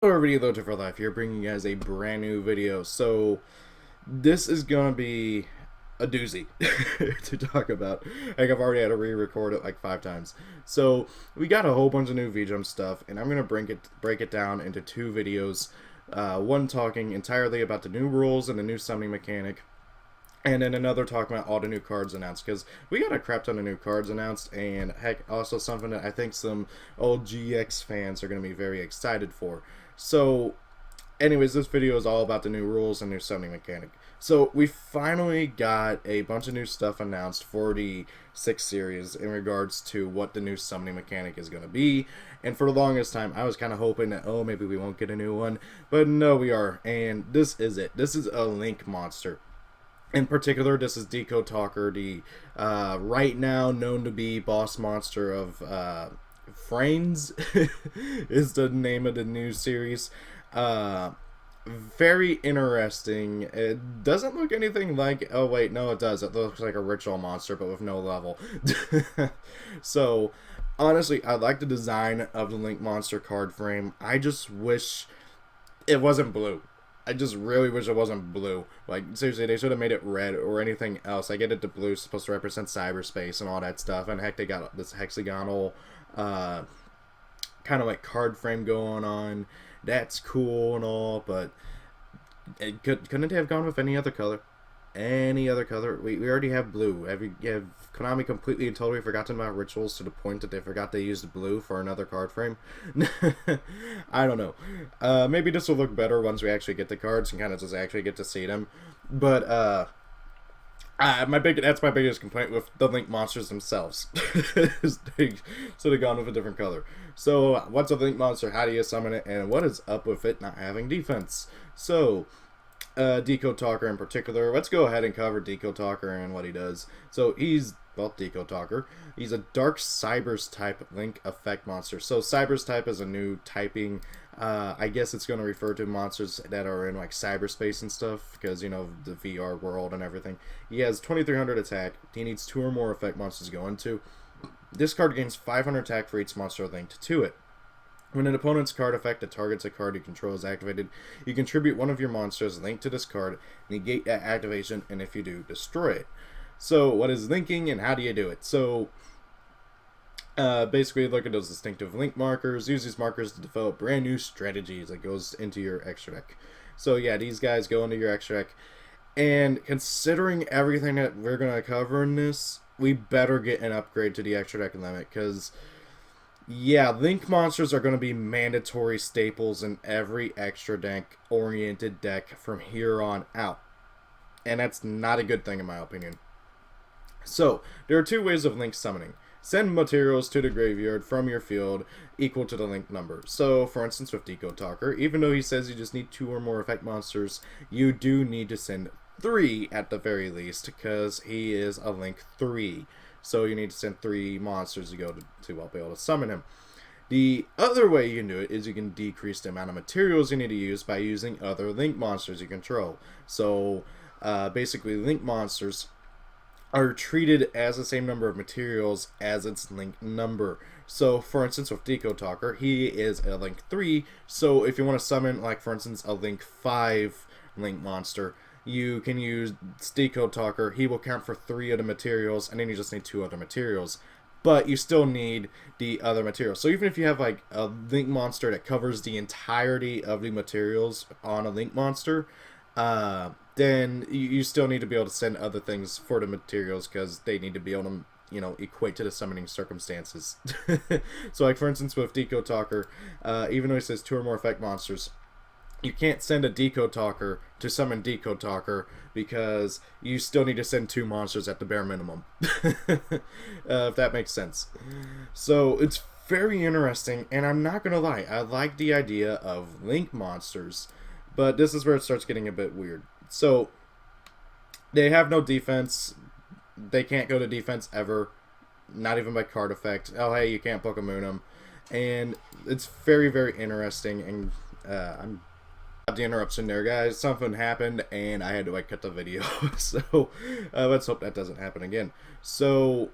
Hello everybody, Loto for Life here, bringing you guys a brand new video. So, this is gonna be a doozy to talk about. Like, I've already had to re-record it like 5 times. So, we got a whole bunch of new VJump stuff, and I'm gonna break it down into 2 videos. One talking entirely about the new rules and the new summoning mechanic, and then another talking about all the new cards announced, because we got a crap ton of new cards announced, and heck, also something that I think some old GX fans are going to be very excited for. So, anyways, this video is all about the new rules and new summoning mechanic. So, we finally got a bunch of new stuff announced for the 6 series in regards to what the new summoning mechanic is going to be. And for the longest time, I was kind of hoping that, oh, maybe we won't get a new one. But no, we are. And this is it. This is a Link monster. In particular, this is Deco Talker, the right now known to be boss monster of Frames, is the name of the new series. Very interesting. It doesn't look anything like... Oh, wait, no, it does. It looks like a ritual monster, but with no level. So, honestly, I like the design of the Link Monster card frame. I just wish it wasn't blue. I just really wish it wasn't blue. Like, seriously, they should have made it red or anything else. I get it, the blue is supposed to represent cyberspace and all that stuff. And heck, they got this hexagonal kind of like card frame going on. That's cool and all, but couldn't it have gone with any other color? Any other color? We already have blue. Have Konami completely and totally forgotten about rituals to the point that they forgot they used blue for another card frame? I don't know. Maybe this will look better once we actually get the cards and kind of just actually get to see them. But that's my biggest complaint with the Link monsters themselves. They should have gone with a different color. So, what's a Link monster? How do you summon it? And what is up with it not having defense? So, Deco Talker in particular. Let's go ahead and cover Deco Talker and what he does. So he's, well, Deco Talker. He's a Dark Cybers type Link effect monster. So Cybers type is a new typing. I guess it's going to refer to monsters that are in like cyberspace and stuff, because, you know, the VR world and everything. He has 2300 attack. He needs 2 or more effect monsters to go into. This card gains 500 attack for each monster linked to it. When an opponent's card effect that targets a card you control is activated, you contribute one of your monsters linked to this card, negate that activation, and if you do, destroy it. So, what is linking and how do you do it? So, basically look at those distinctive link markers. Use these markers to develop brand new strategies that goes into your extra deck. So yeah, these guys go into your extra deck. And considering everything that we're going to cover in this, we better get an upgrade to the extra deck limit, because... yeah, Link monsters are going to be mandatory staples in every extra deck-oriented deck from here on out. And that's not a good thing in my opinion. So, there are 2 ways of Link summoning. Send materials to the graveyard from your field equal to the Link number. So, for instance, with Deco Talker, even though he says you just need 2 or more effect monsters, you do need to send 3 at the very least, because he is a Link 3. So you need to send 3 monsters to go to be able to summon him. The other way you can do it is you can decrease the amount of materials you need to use by using other Link monsters you control. So basically, Link monsters are treated as the same number of materials as its Link number. So, for instance, with Deco Talker, he is a Link 3. So if you want to summon, like, for instance, a Link 5 Link monster, you can use Deco Talker. He will count for 3 of the materials, and then you just need 2 other materials. But you still need the other materials. So even if you have like a Link monster that covers the entirety of the materials on a Link monster, then you still need to be able to send other things for the materials, because they need to be able to, you know, equate to the summoning circumstances. So like, for instance, with Deco Talker, even though he says 2 or more effect monsters, you can't send a Deco Talker to summon Deco Talker, because you still need to send 2 monsters at the bare minimum. If that makes sense. So it's very interesting, and I'm not gonna lie, I like the idea of Link monsters, but this is where it starts getting a bit weird. So they have no defense. They can't go to defense ever, not even by card effect. Oh hey, you can't Pokemon them, and it's very, very interesting. And I'm the interruption there, guys. Something happened and I had to like cut the video. So let's hope that doesn't happen again. So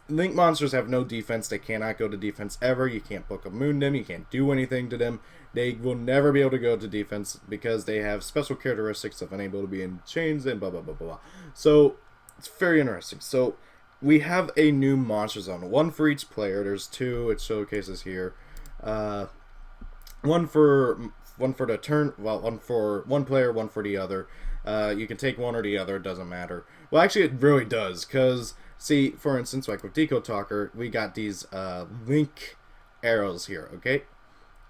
Link monsters have no defense. They cannot go to defense ever. You can't Book of Moon them. You can't do anything to them. They will never be able to go to defense because they have special characteristics of unable to be in chains and blah, blah, blah, blah, blah. So, it's very interesting. So, we have a new monster zone. One for each player. There's two. It showcases here. One for the turn. Well, one for one player, one for the other. You can take one or the other. It doesn't matter. Well, actually, it really does. Because, see, for instance, like with Deco Talker, we got these link arrows here, okay?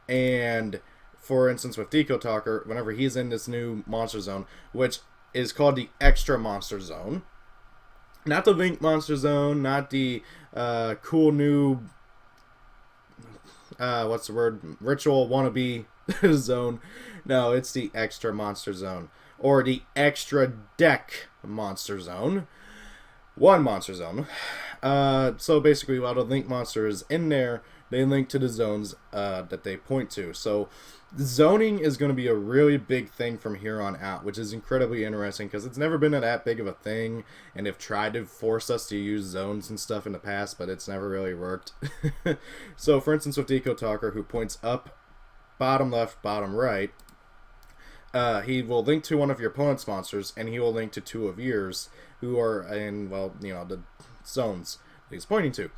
And, for instance, with Deco Talker, whenever he's in this new monster zone, which is called the Extra Monster Zone, not the Link Monster Zone, not the cool new, what's the word, Ritual Wannabe Zone. No, it's the Extra Monster Zone. Or the Extra Deck Monster Zone. One monster zone. So basically, while the Link monster is in there, they link to the zones that they point to. So zoning is going to be a really big thing from here on out, which is incredibly interesting because it's never been that big of a thing, and they've tried to force us to use zones and stuff in the past, but it's never really worked. So for instance, with Deco Talker, who points up, bottom left, bottom right, he will link to one of your opponent's monsters, and he will link to two of yours, who are in, well, you know, the zones that he's pointing to.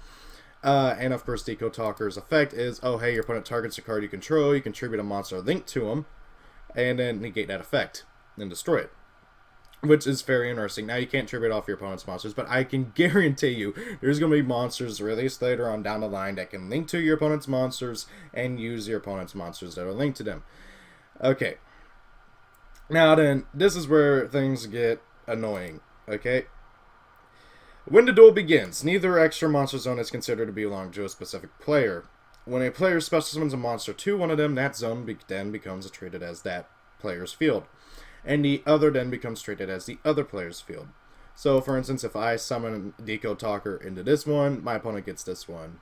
And of course, Deco Talker's effect is, oh, hey, your opponent targets a card you control, you contribute a monster linked to him, and then negate that effect, and destroy it. Which is very interesting. Now, you can't tribute off your opponent's monsters, but I can guarantee you there's going to be monsters released later on down the line that can link to your opponent's monsters and use your opponent's monsters that are linked to them. Okay. Now then, this is where things get annoying, okay? When the duel begins, neither extra monster zone is considered to belong to a specific player. When a player special summons a monster to one of them, that zone then becomes treated as that player's field. And the other then becomes treated as the other player's field. So, for instance, if I summon Deco Talker into this one, my opponent gets this one.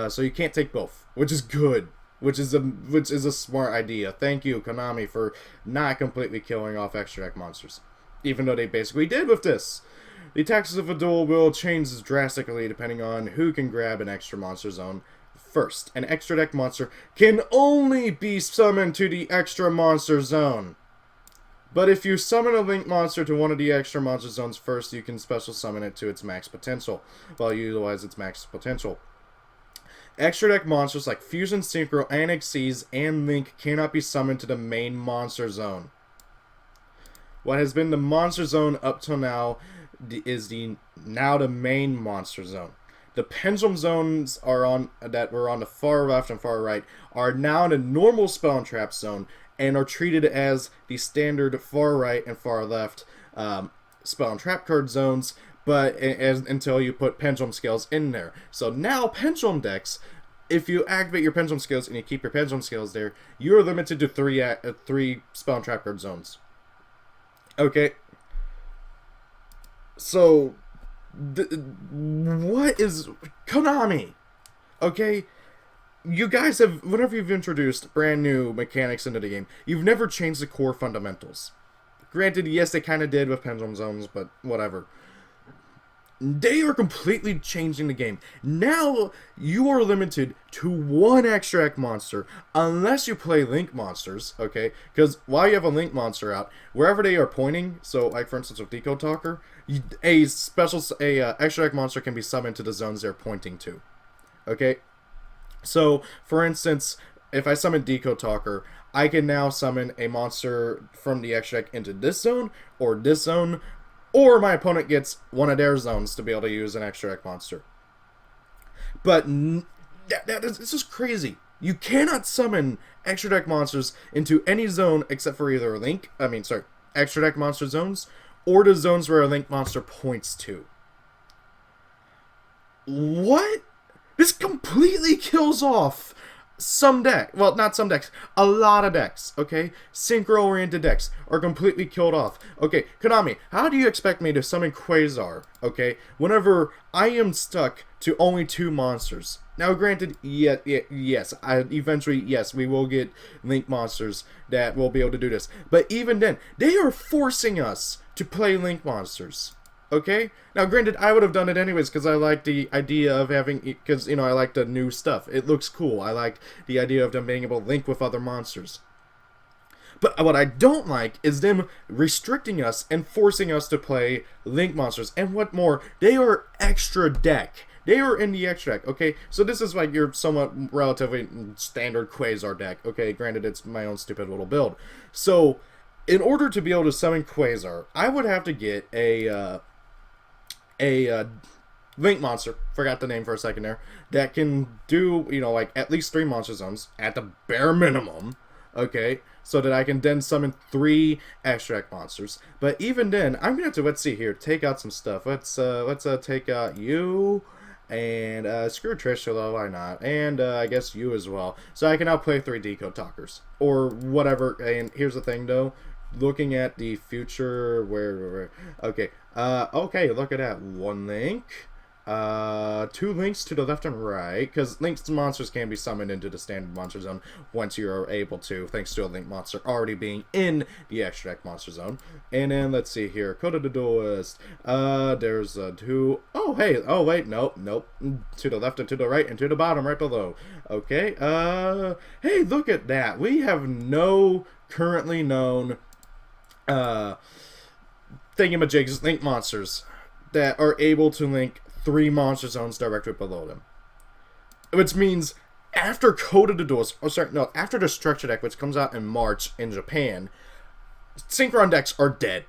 So you can't take both, which is good. Which is a smart idea. Thank you, Konami, for not completely killing off extra deck monsters. Even though they basically did with this. The tactics of a duel will change drastically depending on who can grab an extra monster zone first. An extra deck monster can only be summoned to the extra monster zone. But if you summon a link monster to one of the extra monster zones first, you can special summon it to its max potential, while you utilize its max potential. Extra deck monsters like Fusion, Synchro, Annex Seas, and Link cannot be summoned to the main monster zone. What has been the monster zone up till now is now the main monster zone. The pendulum zones that were on the far left and far right are now in the normal spell and trap zone and are treated as the standard far right and far left spell and trap card zones, but until you put pendulum scales in there. So now pendulum decks, if you activate your pendulum scales and you keep your pendulum scales there, you're limited to three spell and trap card zones. Okay. So, what is Konami? Okay, you guys have, whenever you've introduced brand new mechanics into the game, you've never changed the core fundamentals. Granted, yes, they kind of did with pendulum zones, but whatever. They are completely changing the game. Now, you are limited to one extra deck monster, unless you play Link monsters, okay? Because while you have a Link monster out, wherever they are pointing, so like for instance with Deco Talker, a extra deck monster can be summoned to the zones they're pointing to, okay? So, for instance, if I summon Deco Talker, I can now summon a monster from the extra deck into this zone, or my opponent gets one of their zones to be able to use an extra deck monster. But this is crazy. You cannot summon extra deck monsters into any zone except for either extra deck monster zones, or the zones where a Link monster points to. What? This completely kills off some decks. Well, not some decks. A lot of decks, okay? Synchro-oriented decks are completely killed off. Okay, Konami, how do you expect me to summon Quasar, okay, whenever I am stuck to only two monsters? Now, granted, yes, we will get Link monsters that will be able to do this. But even then, they are forcing us to play Link monsters. Okay? Now, granted, I would have done it anyways because I like the idea of having, because, you know, I like the new stuff. It looks cool. I like the idea of them being able to link with other monsters. But what I don't like is them restricting us and forcing us to play Link monsters. And what more, they are extra deck. They are in the extra deck, okay? So this is like your somewhat relatively standard Quasar deck. Okay, granted, it's my own stupid little build. So, in order to be able to summon Quasar, I would have to get a Link monster, forgot the name for a second there, that can do, you know, like at least 3 monster zones at the bare minimum, okay, so that I can then summon 3 extract monsters. But even then, I'm gonna have to, let's see here, take out some stuff. Let's take out you, and screw Trish, although why not, and I guess you as well, so I can now play 3 Decode Talkers or whatever. And here's the thing though, looking at the future, where okay, okay, look at that, 1 link, 2 links to the left and right, because links to monsters can be summoned into the standard monster zone once you're able to, thanks to a link monster already being in the extract monster zone. And then let's see here, Code of the Duelist, there's 2, oh hey, oh wait, nope, to the left and to the right and to the bottom right below. Okay, hey, look at that, we have no currently known thingamajigs, link monsters that are able to link 3 monster zones directly below them. Which means after Code of the Duelist, oh sorry, no, after the Structure deck, which comes out in March in Japan, Synchron decks are dead.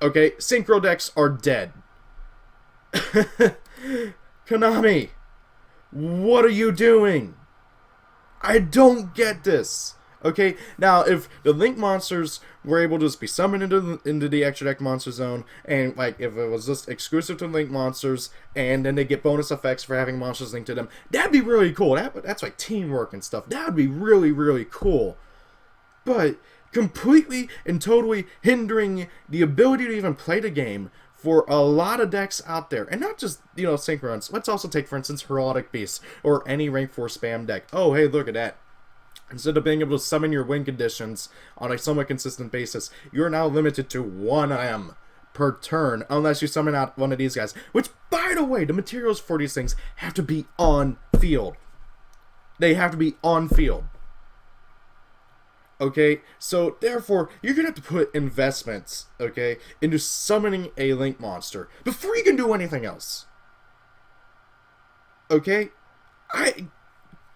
Okay, Synchro decks are dead. Konami, what are you doing? I don't get this. Okay, now if the Link monsters were able to just be summoned into the extra deck monster zone, and like if it was just exclusive to Link monsters, and then they get bonus effects for having monsters linked to them, that'd be really cool. That's like teamwork and stuff. That would be really, really cool. But completely and totally hindering the ability to even play the game for a lot of decks out there, and not just, you know, Synchrons. Let's also take, for instance, Heraldic Beast or any rank 4 spam deck. Oh, hey, look at that. Instead of being able to summon your win conditions on a somewhat consistent basis, you're now limited to 1 M per turn, unless you summon out one of these guys. Which, by the way, the materials for these things have to be on field. They have to be on field. Okay, so therefore, you're going to have to put investments, okay, into summoning a Link monster before you can do anything else. Okay?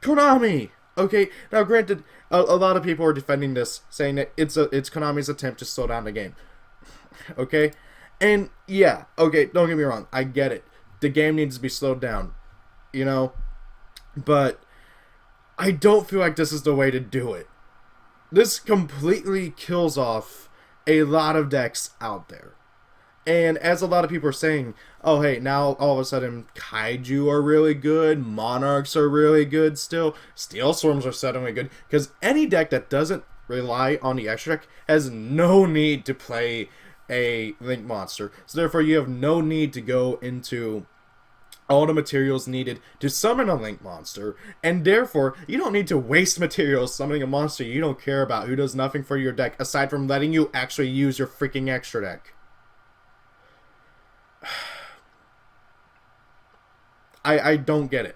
Konami! Okay, now granted, a lot of people are defending this, saying that it's Konami's attempt to slow down the game. Okay? And yeah, okay, don't get me wrong, I get it. The game needs to be slowed down, you know? But I don't feel like this is the way to do it. This completely kills off a lot of decks out there. And as a lot of people are saying, oh hey, now all of a sudden Kaiju are really good, Monarchs are really good still, Steel Storms are suddenly good, because any deck that doesn't rely on the extra deck has no need to play a Link monster. So therefore you have no need to go into all the materials needed to summon a Link monster, and therefore you don't need to waste materials summoning a monster you don't care about, who does nothing for your deck aside from letting you actually use your freaking extra deck. I don't get it.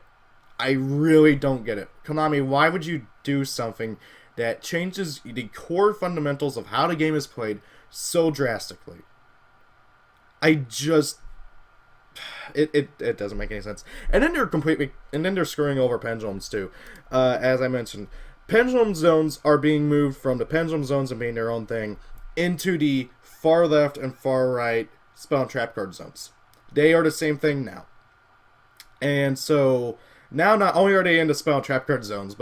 I really don't get it. Konami, why would you do something that changes the core fundamentals of how the game is played so drastically? I just... It doesn't make any sense. And then they're screwing over pendulums too. As I mentioned, pendulum zones are being moved from the pendulum zones and being their own thing into the far left and far right spell and trap card zones. They are the same thing now. And so now not only are they in the spell and trap card zones,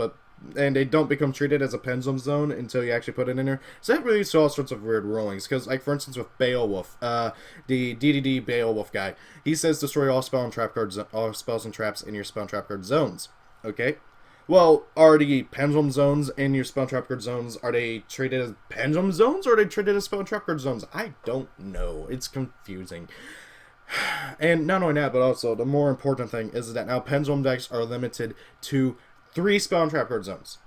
and they don't become treated as a pendulum zone until you actually put it in there. So that leads to all sorts of weird rulings. Because, like, for instance, with Beowulf, the DDD Beowulf guy, he says destroy all spell and trap cards, all spells and traps in your spell and trap card zones. Okay? Well, are the pendulum zones in your spell and trap card zones, are they treated as pendulum zones, or are they treated as spell and trap card zones? I don't know. It's confusing. And not only that, but also the more important thing is that now pendulum decks are limited to 3 spell and trap card zones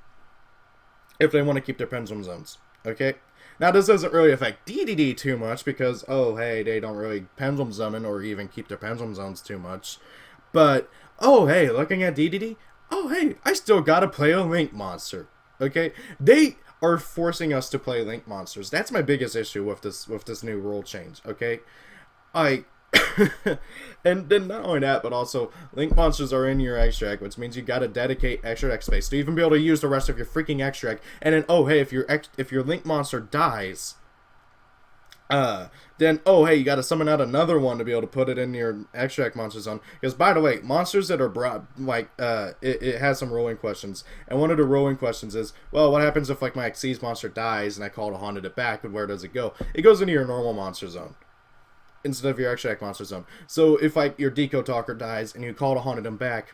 if they want to keep their pendulum zones. Okay? Now, this doesn't really affect DDD too much because, oh, hey, they don't really pendulum zone or even keep their pendulum zones too much. But, oh, hey, looking at DDD, oh, hey, I still gotta play a Link monster. Okay? They are forcing us to play Link monsters. That's my biggest issue with this new rule change, okay? And then not only that, but also Link monsters are in your extract, which means you gotta dedicate extra deck space to even be able to use the rest of your freaking extract. And then, oh hey, if your Link monster dies, then oh hey, you gotta summon out another one to be able to put it in your extract monster zone. Because by the way, monsters that are brought it has some rolling questions, and one of the rolling questions is, well, what happens if like my Xyz monster dies and I call to haunted it back, and where does it go? It goes into your normal monster zone instead of your extract monster zone. So if like your Deco Talker dies and you call to haunted him back,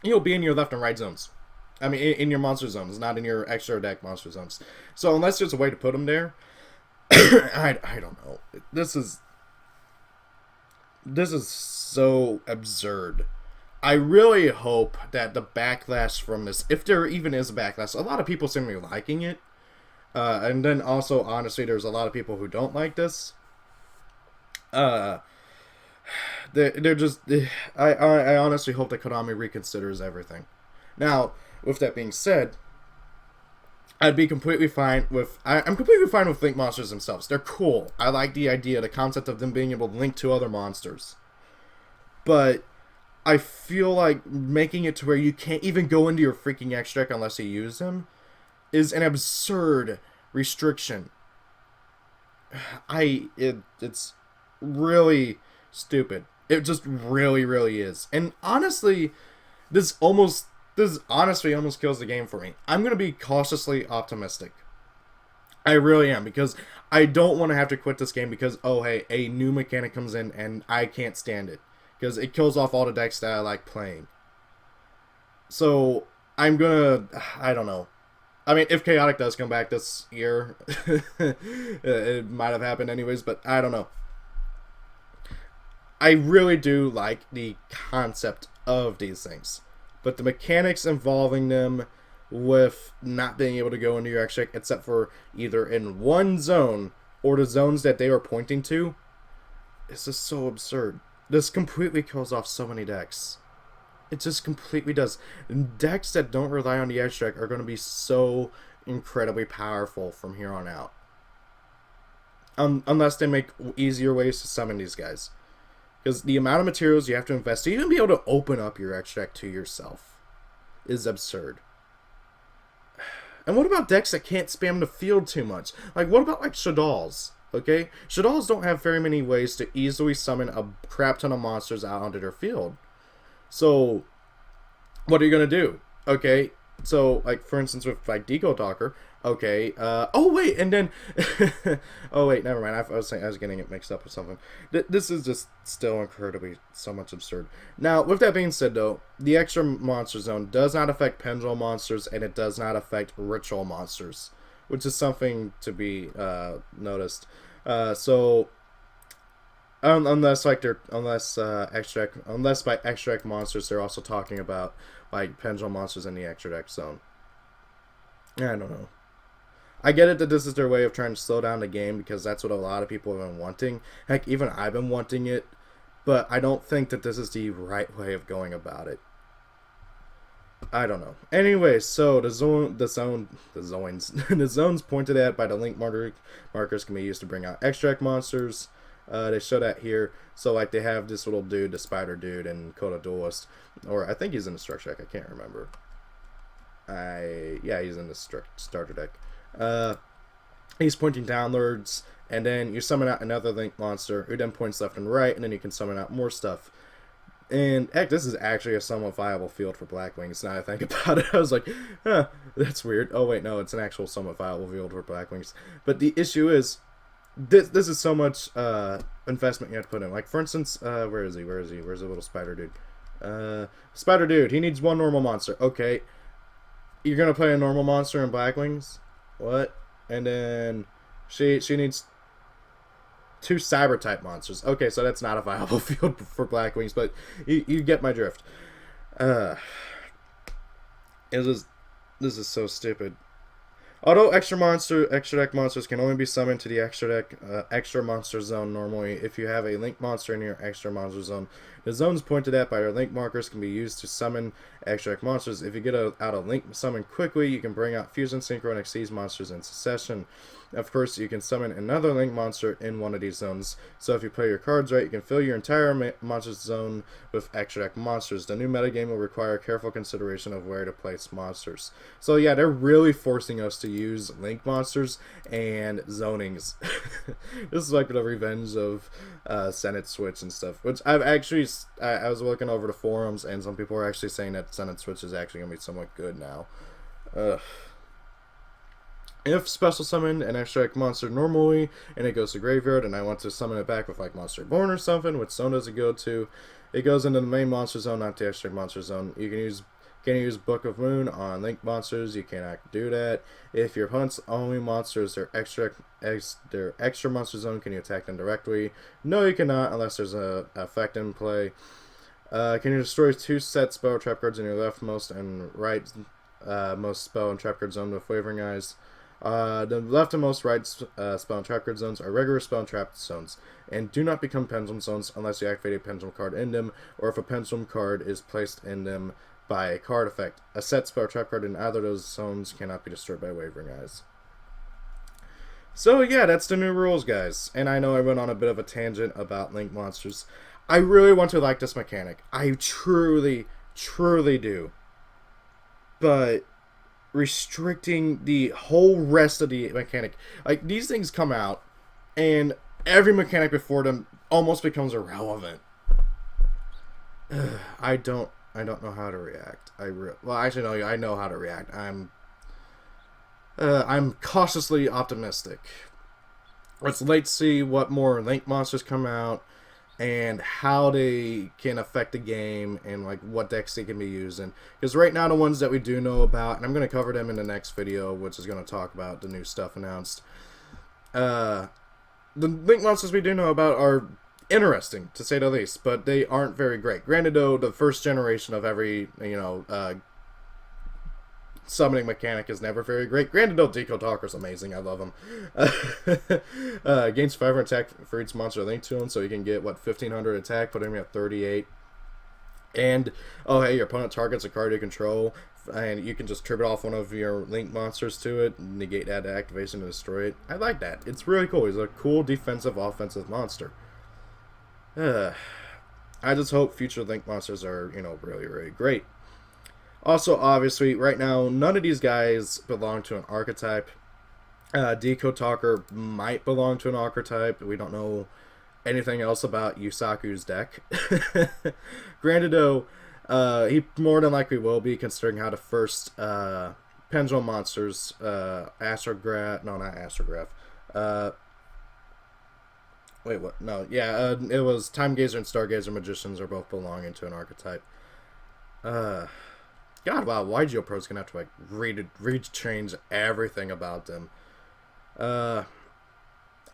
you'll be in your left and right zones. I mean, in your monster zones, not in your extra deck monster zones. So unless there's a way to put them there, I don't know. This is so absurd. I really hope that the backlash from this, if there even is a backlash, a lot of people seem to be liking it. And then also, honestly, there's a lot of people who don't like this. They're just, I honestly hope that Konami reconsiders everything. Now, with that being said, I'd be completely fine with, I'm completely fine with Link monsters themselves. They're cool. I like the idea, the concept of them being able to link to other monsters. But I feel like making it to where you can't even go into your freaking extract unless you use them is an absurd restriction. It's really stupid. It just really, really is. And honestly, this honestly almost kills the game for me. I'm going to be cautiously optimistic. I really am, because I don't want to have to quit this game because, oh hey, a new mechanic comes in and I can't stand it. Because it kills off all the decks that I like playing. So, I'm going to, I don't know. I mean, if Chaotic does come back this year, it might have happened anyways, but I don't know. I really do like the concept of these things, but the mechanics involving them with not being able to go into your extract except for either in one zone or the zones that they are pointing to is just so absurd. This completely kills off so many decks. It just completely does. Decks that don't rely on the extract are going to be so incredibly powerful from here on out. Unless they make easier ways to summon these guys. Because the amount of materials you have to invest to even be able to open up your extract to yourself is absurd. And what about decks that can't spam the field too much? Like, what about, like, Shadalls? Okay? Shadalls don't have very many ways to easily summon a crap ton of monsters out onto their field. So, what are you going to do? Okay? So, like, for instance, with, like, Deco Talker, okay, oh, wait, and then, oh, wait, never mind, I was getting it mixed up with something. This is just still incredibly so much absurd. Now, with that being said, though, the extra monster zone does not affect Pendulum monsters, and it does not affect Ritual monsters, which is something to be, noticed. So, unless by extract monsters, they're also talking about, like, Pendulum monsters in the extra deck zone. I don't know. I get it that this is their way of trying to slow down the game because that's what a lot of people have been wanting. Heck, even I've been wanting it, but I don't think that this is the right way of going about it. I don't know. Anyway, so the zones pointed at by the link markers can be used to bring out extract monsters. They show that here. So like they have this little dude, the spider dude, and Coda Duelist, or I think he's in the structure deck. I can't remember. Yeah, he's in the starter deck. He's pointing downwards, and then you summon out another link monster who then points left and right, and then you can summon out more stuff. And heck, this is actually a somewhat viable field for Blackwings. Now I think about it, I was like, huh, that's weird. Oh wait, no, it's an actual somewhat viable field for Blackwings. But the issue is, this is so much investment you have to put in. Like for instance, where is he? Where's the little spider dude? Spider dude, he needs one normal monster. Okay, you're gonna play a normal monster in Blackwings? What? And then she needs 2 cyber type monsters. Okay, so that's not a viable field for Blackwings, but you get my drift. This is so stupid. Although extra deck monsters can only be summoned to the extra monster zone normally, if you have a link monster in your extra monster zone, the zones pointed at by your link markers can be used to summon extra deck monsters. If you get out a link summon quickly, you can bring out Fusion, Synchro, and Xyz monsters in succession. Of course, you can summon another link monster in one of these zones. So if you play your cards right, you can fill your entire monster zone with extra deck monsters. The new metagame will require careful consideration of where to place monsters. So yeah, they're really forcing us to use link monsters and zonings. This is like the revenge of Senate Switch and stuff. Which I've actually, I was looking over the forums, and some people are actually saying that Senate Switch is actually going to be somewhat good now. If special summon an extra deck monster normally and it goes to graveyard and I want to summon it back with like Monster Born or something, which zone does it go to? It goes into the main monster zone, not the extra deck monster zone. You can use Book of Moon on link monsters. You cannot do that. If your opponent's only monsters their extra monster zone, can you attack them directly? No, you cannot unless there's a effect in play. Can you destroy 2 set spell trap cards in your leftmost and right most spell and trap card zone with Wavering Eyes? The left and most right spell and trap card zones are regular spell and trap zones, and do not become pendulum zones unless you activate a pendulum card in them, or if a pendulum card is placed in them by a card effect. A set spell or trap card in either of those zones cannot be destroyed by Wavering Eyes. So yeah, that's the new rules, guys. And I know I went on a bit of a tangent about link monsters. I really want to like this mechanic. I truly, truly do. But restricting the whole rest of the mechanic, like, these things come out and every mechanic before them almost becomes irrelevant. I don't know how to react. Well, actually, no, I know how to react. I'm cautiously optimistic. Let's wait to see what more link monsters come out and how they can affect the game and like what decks they can be using. Because right now the ones that we do know about, and I'm going to cover them in the next video, which is going to talk about the new stuff announced. The link monsters we do know about are interesting, to say the least, but they aren't very great. Granted, though, the first generation of every, summoning mechanic is never very great. Granted, though, Deco Talker's amazing. I love him. Gains 500 attack for each monster linked to him, so you can get, 1,500 attack, put him at 38. And, oh, hey, your opponent targets a card you control, and you can just trip it off one of your link monsters to it, negate that activation and destroy it. I like that. It's really cool. He's a cool defensive, offensive monster. I just hope future link monsters are, really, really great. Also, obviously, right now, none of these guys belong to an archetype. Deco Talker might belong to an archetype. We don't know anything else about Yusaku's deck. Granted, though, he more than likely will be, considering how the first Pendulum monsters, Astrograph, no, not Astrograph. Wait, what? No, yeah, it was Time Gazer and Stargazer Magicians are both belonging to an archetype. God, wow, YgoPro's gonna have to, rechange everything about them. I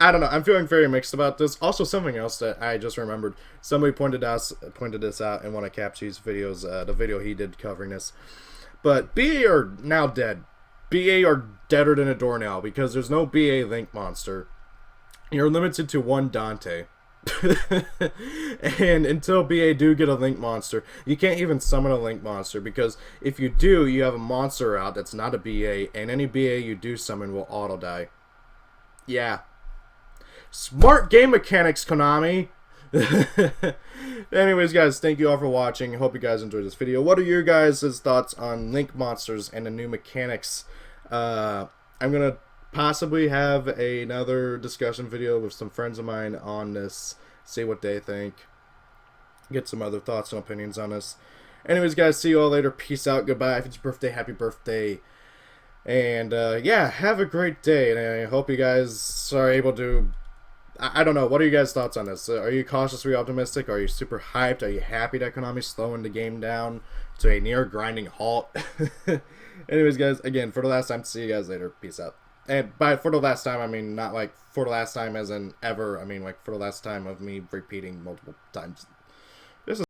don't know, I'm feeling very mixed about this. Also, something else that I just remembered, somebody pointed this out in one of Capchi's videos, the video he did covering this. But BA are now dead. BA are deader than a doornail, because there's no BA Link monster. You're limited to one Dante. And until BA do get a link monster, you can't even summon a link monster, because if you do, you have a monster out that's not a BA, and any BA you do summon will auto die. Yeah. Smart game mechanics, Konami. Anyways, guys, thank you all for watching. Hope you guys enjoyed this video. What are your guys' thoughts on link monsters and the new mechanics? I'm gonna possibly have another discussion video with some friends of mine on this, see what they think, get some other thoughts and opinions on this. Anyways, guys, see you all later. Peace out. Goodbye. If it's your birthday, happy birthday. And yeah, have a great day, and I hope you guys are able to, I don't know, what are you guys' thoughts on this? Are you cautiously optimistic? Are you super hyped? Are you happy that Konami's slowing the game down to a near grinding halt? Anyways, guys, again, for the last time, see you guys later. Peace out. And by for the last time, I mean not like for the last time as in ever. I mean like for the last time of me repeating multiple times.